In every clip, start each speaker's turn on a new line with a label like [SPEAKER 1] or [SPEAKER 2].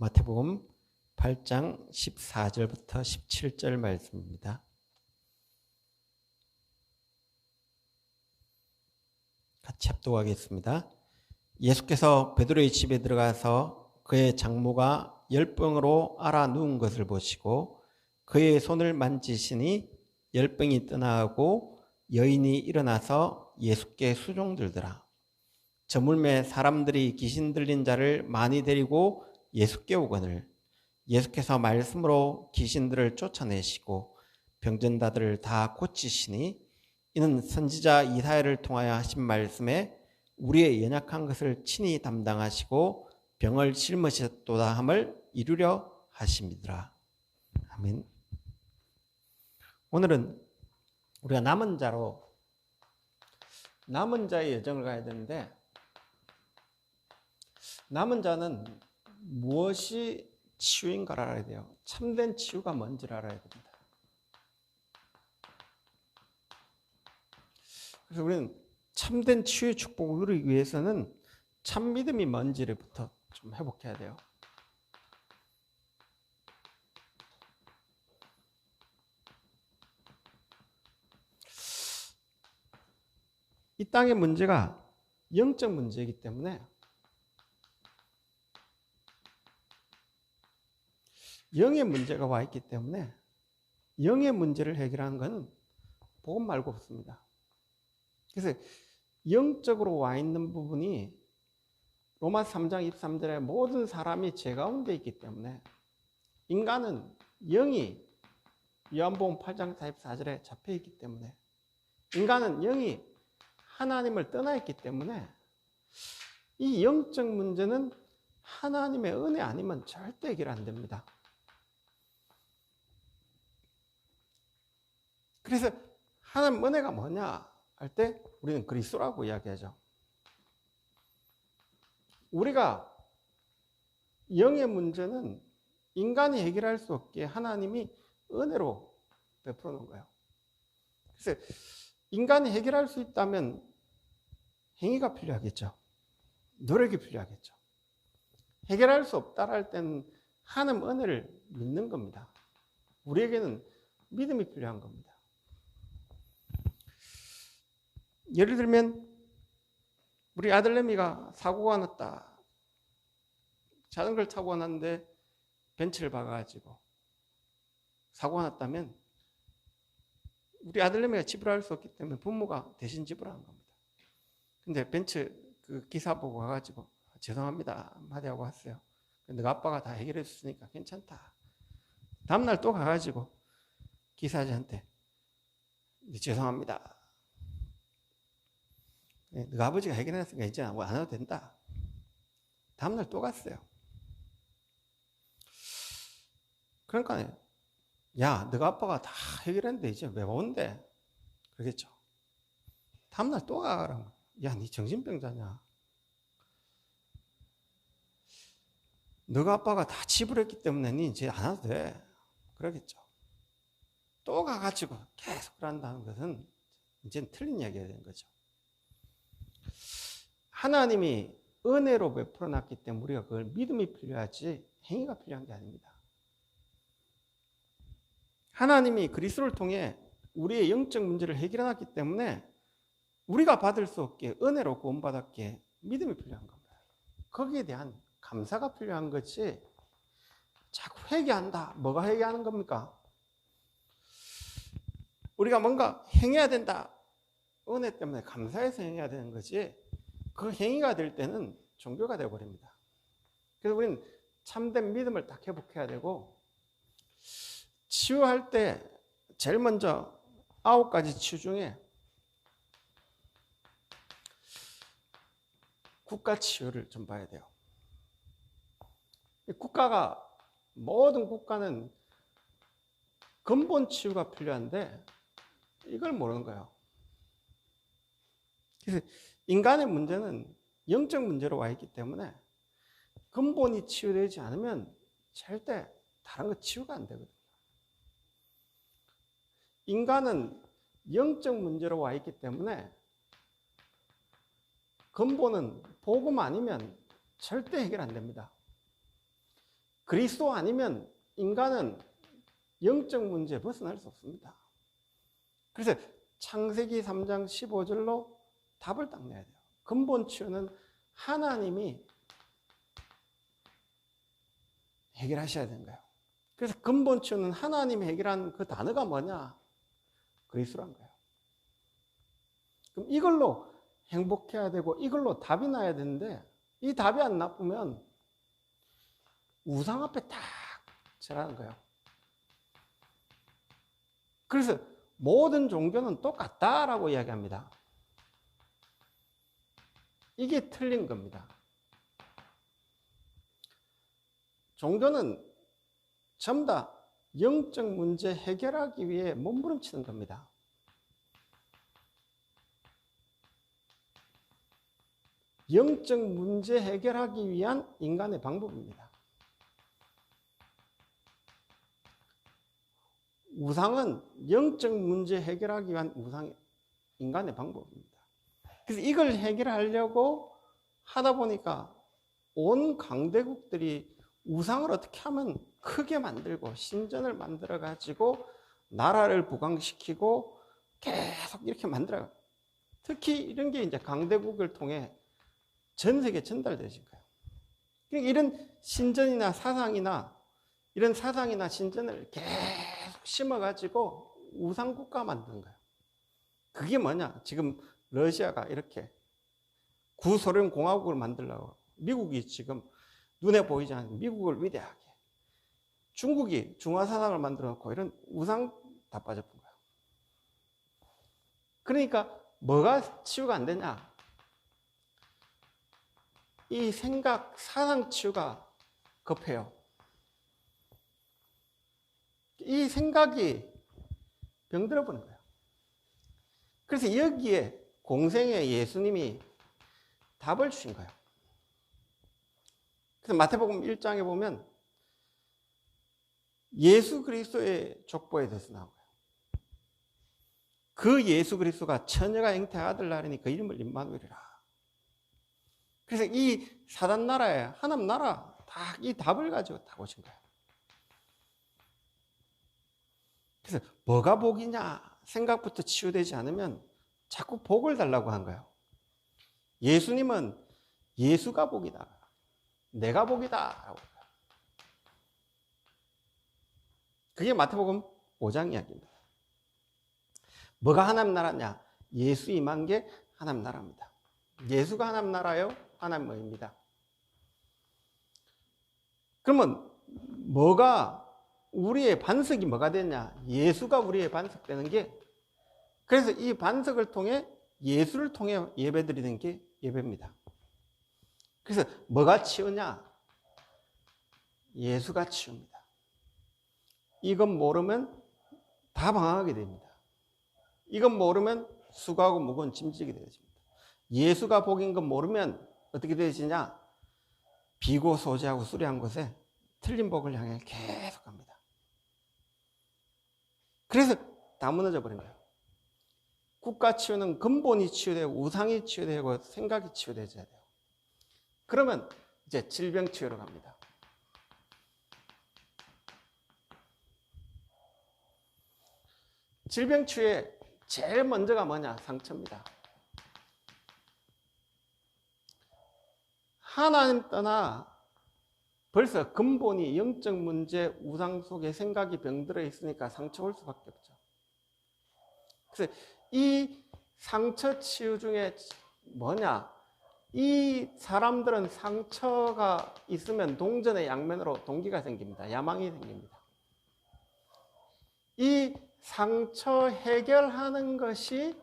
[SPEAKER 1] 마태복음 8장 14절부터 17절 말씀입니다. 같이 합독하겠습니다. 예수께서 베드로의 집에 들어가서 그의 장모가 열병으로 앓아 누운 것을 보시고 그의 손을 만지시니 열병이 떠나고 여인이 일어나서 예수께 수종들더라. 저물매 사람들이 귀신 들린 자를 많이 데리고 예수께 오거늘 예수께서 말씀으로 귀신들을 쫓아내시고 병든자들을 다 고치시니 이는 선지자 이사야를 통하여 하신 말씀에 우리의 연약한 것을 친히 담당하시고 병을 짊으셨도다 함을 이루려 하심이더라. 아멘. 오늘은 우리가 남은 자의 여정을 가야 되는데, 남은 자는 무엇이 치유인가를 알아야 돼요. 참된 치유가 뭔지를 알아야 됩니다. 그래서 우리는 참된 치유의 축복을 누리기 위해서는 참 믿음이 뭔지를부터 좀 회복해야 돼요. 이 땅의 문제가 영적 문제이기 때문에 영의 문제가 와 있기 때문에 영의 문제를 해결하는 것은 복음 말고 없습니다. 그래서 영적으로 와 있는 부분이 로마 3장 23절에 모든 사람이 죄 가운데 있기 때문에 인간은 영이 요한복음 8장 44절에 잡혀 있기 때문에 인간은 영이 하나님을 떠나 있기 때문에 이 영적 문제는 하나님의 은혜 아니면 절대 해결 안 됩니다. 그래서 하나님 은혜가 뭐냐 할 때 우리는 그리스도라고 이야기하죠. 우리가 영의 문제는 인간이 해결할 수 없게 하나님이 은혜로 베풀어 놓은 거예요. 그래서 인간이 해결할 수 있다면 행위가 필요하겠죠. 노력이 필요하겠죠. 해결할 수 없다 할 때는 하나님 은혜를 믿는 겁니다. 우리에게는 믿음이 필요한 겁니다. 예를 들면 우리 아들내미가 사고가 났다. 자전거를 타고 왔는데 벤츠를 박아가지고 사고가 났다면 우리 아들내미가 지불할 수 없기 때문에 부모가 대신 지불하는 겁니다. 근데 벤츠 그 기사 보고 가가지고 죄송합니다 한마디 하고 왔어요. 근데 아빠가 다 해결해 줬으니까 괜찮다. 다음날 또 가가지고 기사한테 죄송합니다. 너가 아버지가 해결해놨으니까 이제 안 해도 된다. 다음날 또 갔어요. 그러니까 야, 너가 아빠가 다 해결했는데 이제 왜 온대? 그러겠죠. 다음날 또 가라고. 야, 니 정신병자냐? 너가 아빠가 다 지불했기 때문에 니 이제 안 해도 돼. 그러겠죠. 또 가가지고 계속 그런다는 것은 이제는 틀린 이야기가 되는 거죠. 하나님이 은혜로 베풀어 놨기 때문에 우리가 그걸 믿음이 필요하지 행위가 필요한 게 아닙니다. 하나님이 그리스도를 통해 우리의 영적 문제를 해결해 놨기 때문에 우리가 받을 수 없게 은혜로 구원받았기에 믿음이 필요한 겁니다. 거기에 대한 감사가 필요한 거지 자꾸 회개한다. 뭐가 회개하는 겁니까? 우리가 뭔가 행해야 된다. 은혜 때문에 감사해서 행해야 되는 거지 그 행위가 될 때는 종교가 되어버립니다. 그래서 우리는 참된 믿음을 딱 회복해야 되고 치유할 때 제일 먼저 9가지 치유 중에 국가 치유를 좀 봐야 돼요. 모든 국가는 근본 치유가 필요한데 이걸 모르는 거예요. 그래서 인간의 문제는 영적 문제로 와 있기 때문에 근본이 치유되지 않으면 절대 다른 거 치유가 안 되거든요. 인간은 영적 문제로 와 있기 때문에 근본은 복음 아니면 절대 해결 안 됩니다. 그리스도 아니면 인간은 영적 문제에 벗어날 수 없습니다. 그래서 창세기 3장 15절로 답을 딱 내야 돼요. 근본 치유는 하나님이 해결하셔야 되는 거예요. 그래서 근본 치유는 하나님이 해결한 그 단어가 뭐냐? 그리스도란 거예요. 그럼 이걸로 행복해야 되고 이걸로 답이 나야 되는데 이 답이 안 나쁘면 우상 앞에 딱 절하는 거예요. 그래서 모든 종교는 똑같다라고 이야기합니다. 이게 틀린 겁니다. 종교는 전부 다 영적 문제 해결하기 위해 몸부림치는 겁니다. 영적 문제 해결하기 위한 인간의 방법입니다. 우상은 영적 문제 해결하기 위한 인간의 방법입니다. 그래서 이걸 해결하려고 하다 보니까 온 강대국들이 우상을 어떻게 하면 크게 만들고 신전을 만들어 가지고 나라를 부강시키고 계속 이렇게 만들어요. 특히 이런 게 이제 강대국을 통해 전 세계에 전달되신 거예요. 그러니까 이런 신전이나 사상이나 이런 사상이나 신전을 계속 심어가지고 우상국가 만드는 거예요. 그게 뭐냐? 지금 러시아가 이렇게 구소련 공화국을 만들려고 미국이 지금 눈에 보이지 않는 미국을 위대하게 중국이 중화사상을 만들어 놓고 이런 우상 다 빠져본 거예요. 그러니까 뭐가 치유가 안 되냐? 이 생각, 사상 치유가 급해요. 이 생각이 병들어 버린 거예요. 그래서 여기에 공생의 예수님이 답을 주신 거예요. 그래서 마태복음 1장에 보면 예수 그리스도의 족보에 대해서 나오고요. 그 예수 그리스도가 처녀가 잉태한 아들 낳으니 그 이름을 임마누엘이라. 그래서 이 사단 나라에 하나님 나라 다 이 답을 가지고 다 오신 거예요. 그래서 뭐가 복이냐 생각부터 치유되지 않으면 자꾸 복을 달라고 한 거예요. 예수님은 예수가 복이다. 내가 복이다. 그게 마태복음 5장 이야기입니다. 뭐가 하나님 나라냐? 예수 임한 게 하나님 나라입니다. 예수가 하나님 나라요? 하나님 의입니다. 그러면 뭐가 우리의 반석이 뭐가 되냐? 예수가 우리의 반석되는 게 그래서 이 반석을 통해 예수를 통해 예배드리는 게 예배입니다. 그래서 뭐가 치유냐? 예수가 치유입니다. 이건 모르면 다 방황하게 됩니다. 이건 모르면 수고하고 무거운 짐지게 되어집니다. 예수가 복인 건 모르면 어떻게 되어지냐? 비고 소지하고 수리한 곳에 틀린 복을 향해 계속 갑니다. 그래서 다 무너져 버린 거예요. 국가 치유는 근본이 치유되고 우상이 치유되고 생각이 치유되어야 돼요. 그러면 이제 질병 치유로 갑니다. 질병 치유에 제일 먼저가 뭐냐? 상처입니다. 하나님 떠나 벌써 근본이 영적 문제, 우상 속에 생각이 병들어 있으니까 상처 올 수밖에 없죠. 그래서 이 상처 치유 중에 뭐냐? 이 사람들은 상처가 있으면 동전의 양면으로 동기가 생깁니다. 야망이 생깁니다. 이 상처 해결하는 것이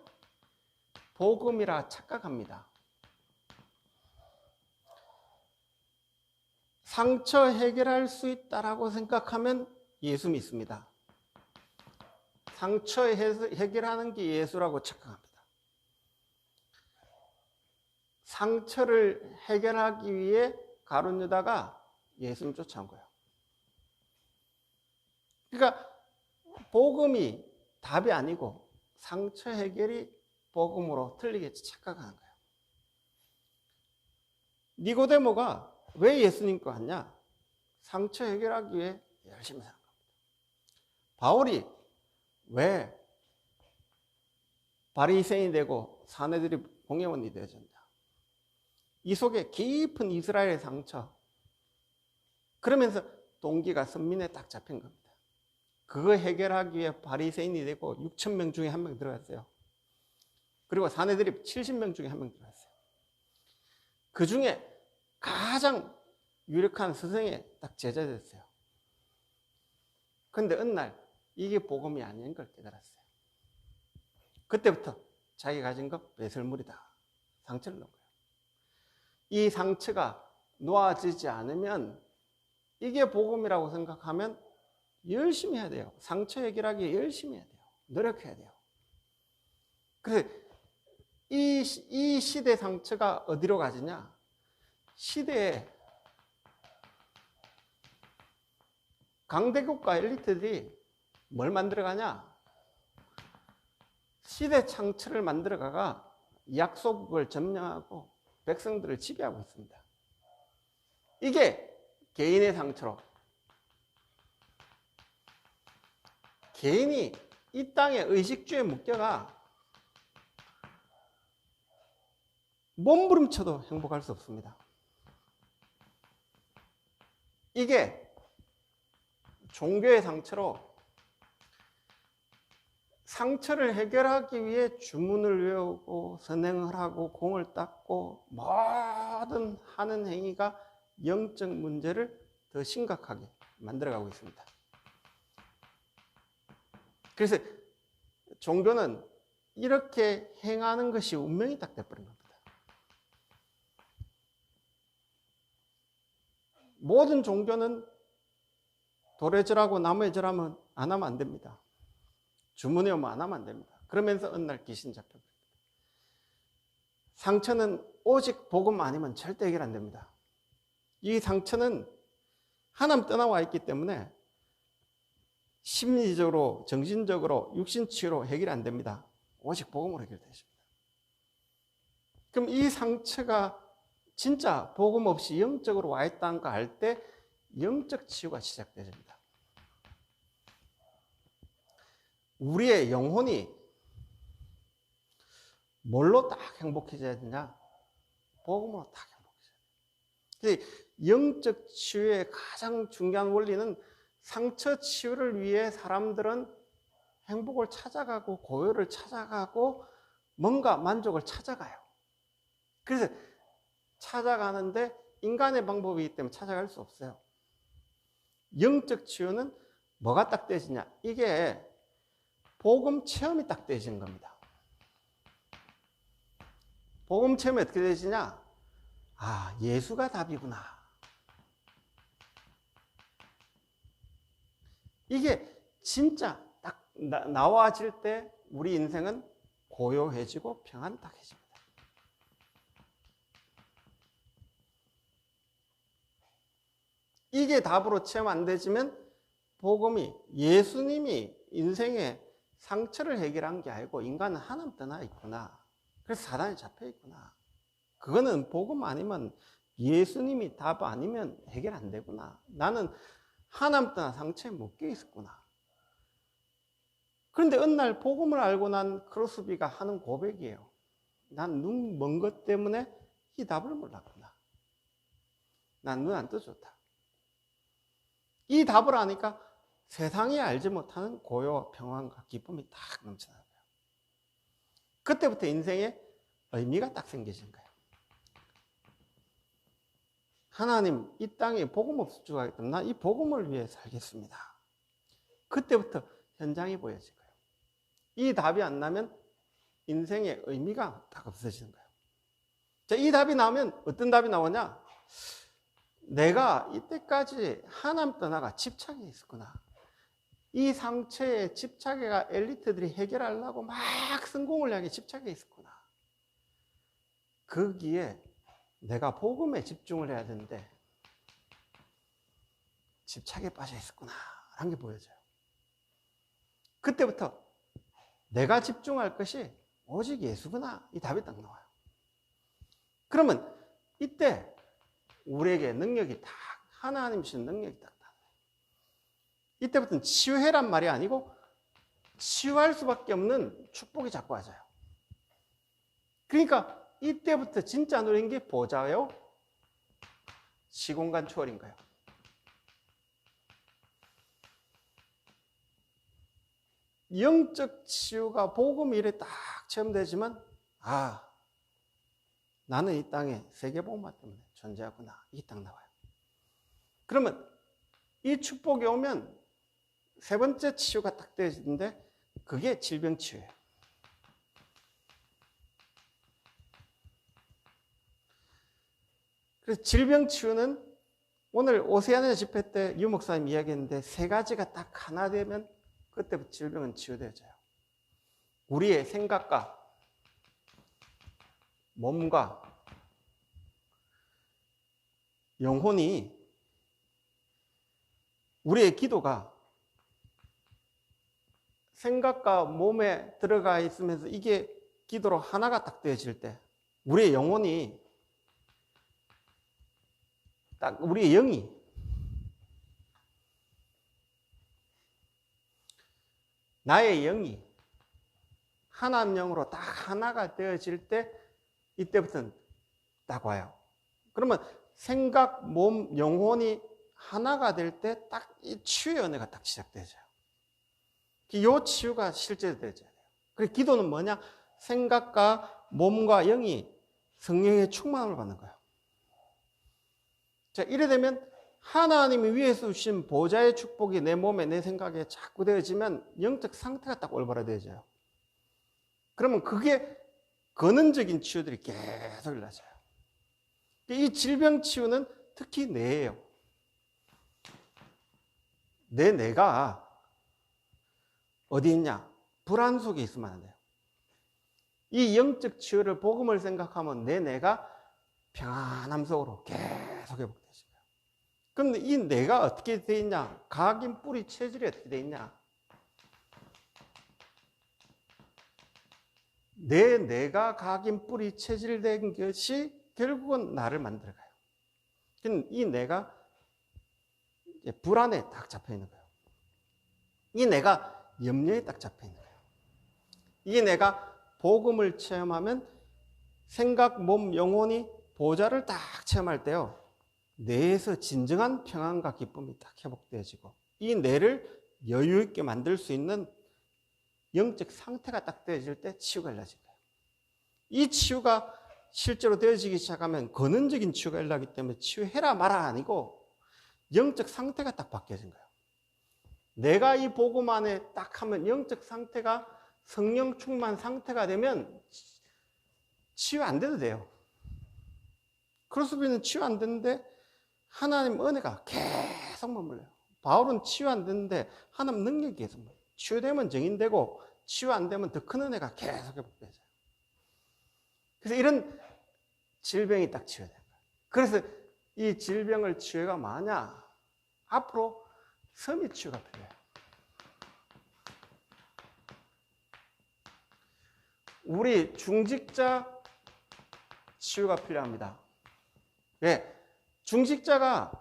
[SPEAKER 1] 복음이라 착각합니다. 상처 해결할 수 있다라고 생각하면 예수 믿습니다. 상처 해결하는 게 예수라고 착각합니다. 상처를 해결하기 위해 가룟 유다가 예수님 쫓아온 거예요. 그러니까 복음이 답이 아니고 상처 해결이 복음으로 틀리게 착각하는 거예요. 니고데모가 왜 예수님과 왔냐? 상처 해결하기 위해 열심히 사는 겁니다. 바울이 왜 바리새인이 되고 사내들이 공회원이 되어졌냐? 이 속에 깊은 이스라엘의 상처, 그러면서 동기가 선민에 딱 잡힌 겁니다. 그거 해결하기 위해 바리새인이 되고 6,000명 중에 한 명 들어갔어요. 그리고 사내들이 70명 중에 한 명 들어갔어요. 그 중에 가장 유력한 스승에 딱 제자됐어요. 그런데 어느 날 이게 복음이 아닌 걸 깨달았어요. 그때부터 자기 가진 것 배설물이다. 상처를 놓은 거예요. 이 상처가 놓아지지 않으면 이게 복음이라고 생각하면 열심히 해야 돼요. 상처 해결하기 위해 열심히 해야 돼요. 노력해야 돼요. 그래서 이 시대 상처가 어디로 가지냐? 시대에 강대국가 엘리트들이 뭘 만들어가냐? 시대 상처를 만들어가가 약소국을 점령하고 백성들을 지배하고 있습니다. 이게 개인의 상처로, 개인이 이 땅의 의식주에 묶여가 몸부림쳐도 행복할 수 없습니다. 이게 종교의 상처로, 상처를 해결하기 위해 주문을 외우고 선행을 하고 공을 닦고 모든 하는 행위가 영적 문제를 더 심각하게 만들어가고 있습니다. 그래서 종교는 이렇게 행하는 것이 운명이 딱 돼버린 겁니다. 모든 종교는 도래절하고 나무의 절하면 안 하면 안 됩니다. 주문에 오면 안 하면 안 됩니다. 그러면서 어느 날 귀신 잡혀버립니다. 상처는 오직 복음 아니면 절대 해결 안 됩니다. 이 상처는 하나님 떠나와 있기 때문에 심리적으로, 정신적으로, 육신치유로 해결이 안 됩니다. 오직 복음으로 해결되십니다. 그럼 이 상처가 진짜 복음 없이 영적으로 와 있다는 거 알 때 영적 치유가 시작됩니다. 우리의 영혼이 뭘로 딱 행복해져야 되냐? 복음으로 딱 행복해져야 돼요. 영적 치유의 가장 중요한 원리는 상처 치유를 위해 사람들은 행복을 찾아가고 고요를 찾아가고 뭔가 만족을 찾아가요. 그래서 찾아가는데 인간의 방법이기 때문에 찾아갈 수 없어요. 영적 치유는 뭐가 딱 되지냐? 이게 복음 체험이 딱 되시는 겁니다. 복음 체험이 어떻게 되시냐? 아, 예수가 답이구나. 이게 진짜 딱 나와질 때 우리 인생은 고요해지고 평안딱해집니다. 이게 답으로 체험 안 되지만 복음이, 예수님이 인생에 상처를 해결한 게 아니고 인간은 하나님 떠나 있구나. 그래서 사단에 잡혀 있구나. 그거는 복음 아니면, 예수님이 답 아니면 해결 안 되구나. 나는 하나님 떠나 상처에 묶여 있었구나. 그런데 어느 날 복음을 알고 난 크로스비가 하는 고백이에요. 난 눈 먼 것 때문에 이 답을 몰랐구나. 난 눈 안 떠줬다. 이 답을 아니까 세상이 알지 못하는 고요와 평안과 기쁨이 딱 넘쳐나요. 그때부터 인생에 의미가 딱 생기신 거예요. 하나님, 이 땅에 복음 없을 줄 알겠다. 나 이 복음을 위해 살겠습니다. 그때부터 현장이 보여진 거예요. 이 답이 안 나면 인생의 의미가 딱 없어지는 거예요. 자, 이 답이 나오면 어떤 답이 나오냐? 내가 이때까지 하나님 떠나가 집착이 있었구나. 이 상처에 집착해가 엘리트들이 해결하려고 막 성공을 향해 집착해 있었구나. 거기에 내가 복음에 집중을 해야 되는데 집착에 빠져 있었구나 라는 게 보여져요. 그때부터 내가 집중할 것이 오직 예수구나, 이 답이 딱 나와요. 그러면 이때 우리에게 능력이 딱 하나님 주신 능력이 딱 나와요. 이때부터는 치유해란 말이 아니고 치유할 수밖에 없는 축복이 자꾸 와져요. 그러니까 이때부터 진짜 누린 게 보좌요, 시공간 초월인 거예요. 영적 치유가 복음이 이래 딱 체험되지만, 아, 나는 이 땅에 세계복음화 때문에 존재하구나. 이게 딱 나와요. 그러면 이 축복이 오면 세 번째 치유가 딱 되어지는데, 그게 질병치유예요. 그래서 질병치유는 오늘 오세아나 집회 때 유 목사님 이야기했는데, 세 가지가 딱 하나 되면 그때부터 질병은 치유되어져요. 우리의 생각과 몸과 영혼이, 우리의 기도가 생각과 몸에 들어가 있으면서 이게 기도로 하나가 딱 되어질 때, 우리의 영혼이, 딱 우리의 영이 나의 영이 하나님 영으로 딱 하나가 되어질 때, 이때부터는 딱 와요. 그러면 생각, 몸, 영혼이 하나가 될 때 딱 이 치유의 은혜가 딱 시작되죠. 이 치유가 실제로 되어져야 돼요. 그래서 기도는 뭐냐? 생각과 몸과 영이 성령의 충만을 받는 거예요. 자, 이래 되면 하나님이 위에서 주신 보좌의 축복이 내 몸에, 내 생각에 자꾸 되어지면 영적 상태가 딱 올바라져요. 그러면 그게 근원적인 치유들이 계속 일어나져요. 이 질병 치유는 특히 뇌예요. 내가 어디 있냐? 불안 속에 있으면 안 돼요. 이 영적 치유를, 복음을 생각하면 내가 평안함 속으로 계속 회복되죠. 그런데 이 뇌가 어떻게 되어 있냐? 각인 뿌리 체질이 어떻게 되어 있냐? 뇌가 각인 뿌리 체질된 것이 결국은 나를 만들어가요. 이 뇌가 불안에 딱 잡혀 있는 거예요. 이 뇌가 염려에 딱 잡혀 있는 거예요. 이 뇌가 복음을 체험하면 생각, 몸, 영혼이 보좌를 딱 체험할 때요, 뇌에서 진정한 평안과 기쁨이 딱 회복되어지고, 이 뇌를 여유 있게 만들 수 있는 영적 상태가 딱 되어질 때 치유가 일어나진 거예요. 이 치유가 실제로 되어지기 시작하면 근원적인 치유가 일어나기 때문에 치유해라 마라 아니고 영적 상태가 딱 바뀌어진 거예요. 내가 이 복음 안에 딱 하면 영적 상태가 성령 충만 상태가 되면 치유 안 돼도 돼요. 크로스비는 치유 안 되는데 하나님 은혜가 계속 머물러요. 바울은 치유 안 되는데 하나님 능력이 계속 머물러요. 치유되면 정인되고 치유 안 되면 더 큰 은혜가 계속 회복되죠. 그래서 이런 질병이 딱 치유돼요. 그래서 이 질병을 치유가 뭐냐? 앞으로 섬유 치유가 필요해요. 우리 중직자 치유가 필요합니다. 왜? 중직자가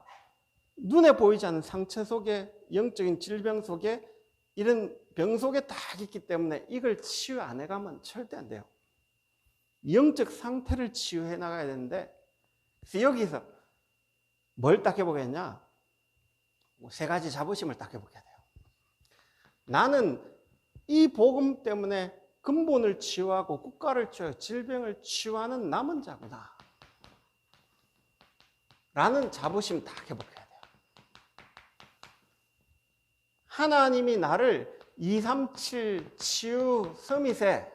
[SPEAKER 1] 눈에 보이지 않는 상처 속에, 영적인 질병 속에, 이런 병 속에 딱 있기 때문에 이걸 치유 안 해가면 절대 안 돼요. 영적 상태를 치유해 나가야 되는데, 그래서 여기서 뭘 딱 해보겠냐? 세 가지 자부심을 딱 해보게 돼요. 나는 이 복음 때문에 근본을 치유하고 국가를 치유하고 질병을 치유하는 남은 자구나 라는 자부심 딱 해보게 돼요. 하나님이 나를 237 치유 서밋에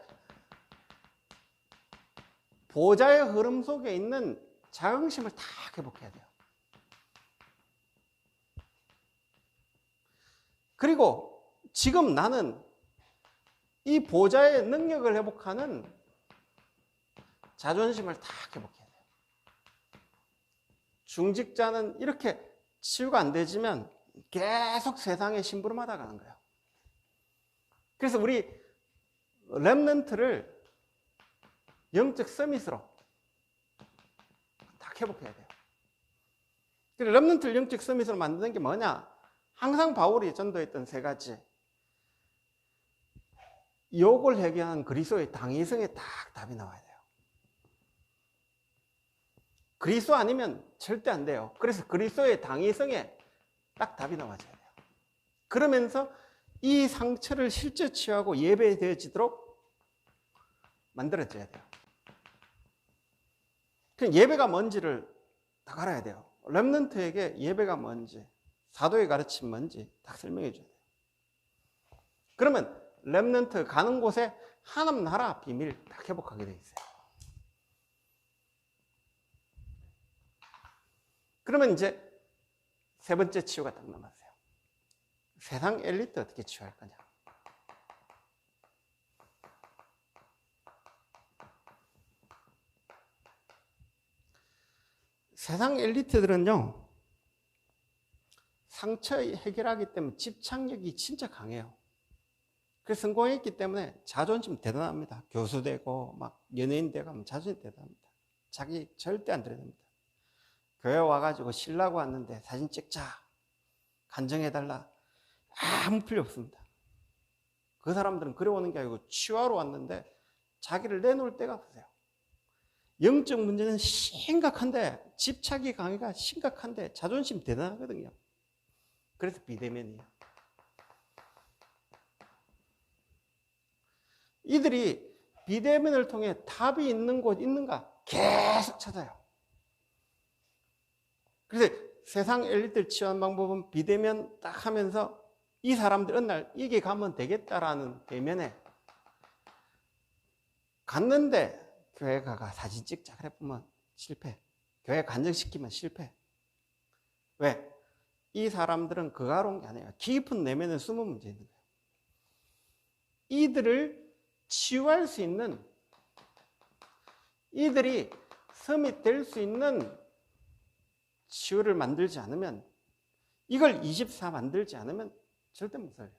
[SPEAKER 1] 보좌의 흐름 속에 있는 자긍심을 딱 회복해야 돼요. 그리고 지금 나는 이 보좌의 능력을 회복하는 자존심을 딱 회복해야 돼요. 중직자는 이렇게 치유가 안 되지면 계속 세상에 심부름하다 가는 거예요. 그래서 우리 렘넌트를 영적 서밋으로 딱 회복해야 돼요. 렘넌트 영적 서밋으로 만드는 게 뭐냐? 항상 바울이 전도했던 세 가지. 욕을 해결하는 그리스도의 당위성에 딱 답이 나와야 돼요. 그리스도 아니면 절대 안 돼요. 그래서 그리스도의 당위성에 딱 답이 나와야 돼요. 그러면서 이 상처를 실제 치유하고 예배되어지도록 만들어져야 돼요. 그럼 예배가 뭔지를 다 알아야 돼요. 렘넌트에게 예배가 뭔지, 사도의 가르침 뭔지 딱 설명해 줘야 돼요. 그러면 렘넌트 가는 곳에 하나님 나라 비밀 딱 회복하게 돼 있어요. 그러면 이제 세 번째 치유가 딱 남았어요. 세상 엘리트 어떻게 치유할 거냐? 세상 엘리트들은요, 상처 해결하기 때문에 집착력이 진짜 강해요. 그래서 성공했기 때문에 자존심 대단합니다. 교수 되고 막 연예인 되고 하면 자존심 대단합니다. 자기 절대 안 들여답니다. 교회 와가지고 신라고 왔는데 사진 찍자, 간증해달라, 아무 필요 없습니다. 그 사람들은 그래 오는 게 아니고 치유하러 왔는데 자기를 내놓을 데가 없어요. 영적 문제는 심각한데, 집착이 강해가 심각한데 자존심 대단하거든요. 그래서 비대면이에요. 이들이 비대면을 통해 답이 있는 곳 있는가 계속 찾아요. 그래서 세상 엘리트를 치유하는 방법은 비대면 딱 하면서 이 사람들 어느 날 이게 가면 되겠다라는 대면에 갔는데 교회 가가 사진 찍자 그래 보면 실패. 교회 간증시키면 실패. 왜? 이 사람들은 그가로 온 게 아니에요. 깊은 내면에 숨은 문제 있는 거예요. 이들을 치유할 수 있는, 이들이 섬이 될 수 있는 치유를 만들지 않으면, 이걸 24 만들지 않으면 절대 못 살려요.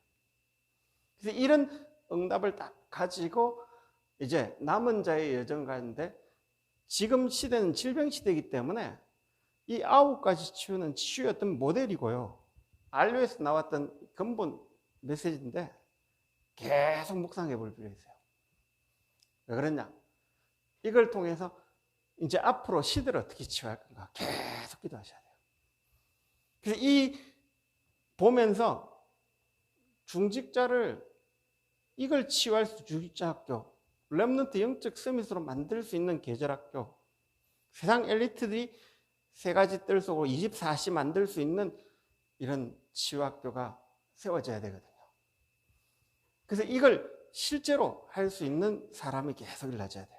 [SPEAKER 1] 그래서 이런 응답을 딱 가지고 이제 남은 자의 여정 가는데, 지금 시대는 질병 시대이기 때문에 이 9가지 치유는 치유의 어떤 모델이고요. 알료에서 나왔던 근본 메시지인데 계속 묵상해 볼 필요가 있어요. 왜 그러냐? 이걸 통해서 이제 앞으로 시대를 어떻게 치유할 건가 계속 기도하셔야 돼요. 그래서 이 보면서 중직자를 이걸 치유할 수 중직자 학교, 렘넌트 영적 서밋으로 만들 수 있는 계절학교, 세상 엘리트들이 세 가지 뜰 속으로 24시 만들 수 있는 이런 치유학교가 세워져야 되거든요. 그래서 이걸 실제로 할 수 있는 사람이 계속 일어나줘야 돼요.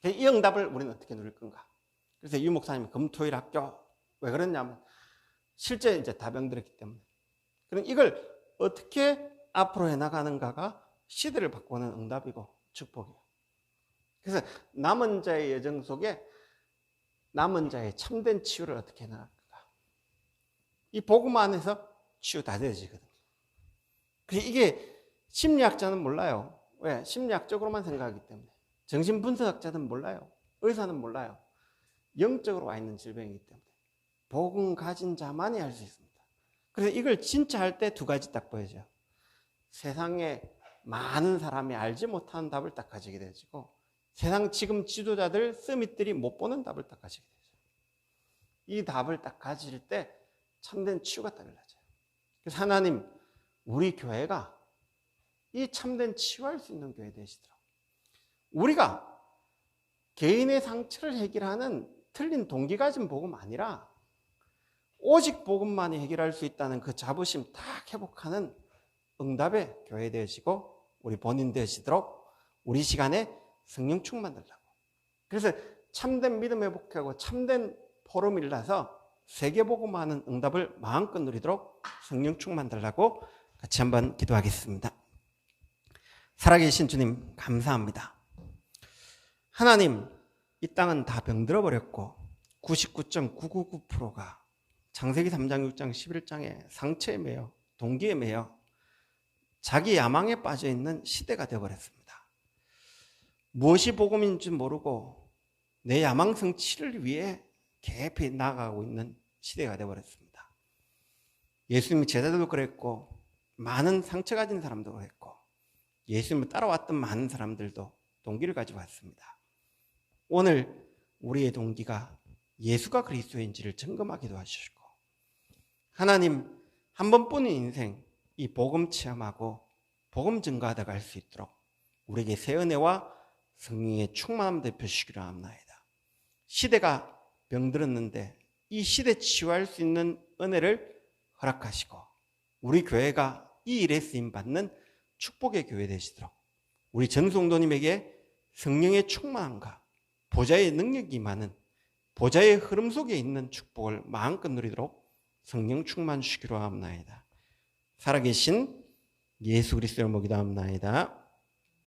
[SPEAKER 1] 이 응답을 우리는 어떻게 누릴 건가? 그래서 유 목사님이 금토일 학교, 왜 그러냐면 실제 이제 다병들었기 때문에. 그럼 이걸 어떻게 앞으로 해나가는가가 시대를 바꾸는 응답이고 축복이에요. 그래서 남은 자의 여정 속에 남은 자의 참된 치유를 어떻게 해나갈까? 이 복음 안에서 치유 다 되어지거든요. 그래서 이게 심리학자는 몰라요. 왜? 심리학적으로만 생각하기 때문에. 정신분석학자는 몰라요. 의사는 몰라요. 영적으로 와 있는 질병이기 때문에. 복음 가진 자만이 할 수 있습니다. 그래서 이걸 진짜 할 때 두 가지 딱 보여져요. 세상에 많은 사람이 알지 못하는 답을 딱 가지게 되어지고, 세상 지금 지도자들, 서밋들이 못 보는 답을 딱 가지게 되죠. 이 답을 딱 가질 때 참된 치유가 딱 일어나죠. 그래서 하나님, 우리 교회가 이 참된 치유할 수 있는 교회 되시더라고요. 우리가 개인의 상처를 해결하는 틀린 동기 가진 복음 아니라 오직 복음만이 해결할 수 있다는 그 자부심 딱 회복하는 응답의 교회 되시고 우리 본인 되시도록 우리 시간에 성령 충만 달라고. 그래서 참된 믿음 회복하고 참된 포럼이 일어나서 세계복음하는 응답을 마음껏 누리도록 성령 충만 달라고 같이 한번 기도하겠습니다. 살아계신 주님 감사합니다. 하나님, 이 땅은 다 병들어 버렸고 99.999%가 창세기 3장 6장 11장에 상처에 매여 동기에 매여 자기 야망에 빠져 있는 시대가 되어버렸습니다. 무엇이 복음인지 모르고 내 야망 성취를 위해 깊이 나아가고 있는 시대가 되어버렸습니다. 예수님의 제자들도 그랬고 많은 상처 가진 사람도 그랬고 예수님을 따라왔던 많은 사람들도 동기를 가지고 왔습니다. 오늘 우리의 동기가 예수가 그리스도인지를 점검하기도 하시고 하나님 한 번뿐인 인생 이 복음 체험하고 복음 증거하다 갈 수 있도록 우리에게 새 은혜와 성령의 충만함 되펴주시기를 합나이다. 시대가 병들었는데 이 시대 치유할 수 있는 은혜를 허락하시고 우리 교회가 이 일에 쓰임받는 축복의 교회 되시도록 우리 전 성도님에게 성령의 충만함과 보좌의 능력이 많은 보좌의 흐름 속에 있는 축복을 마음껏 누리도록 성령 충만 주시기로 합나이다. 살아계신 예수 그리스도를 모기도 합나이다.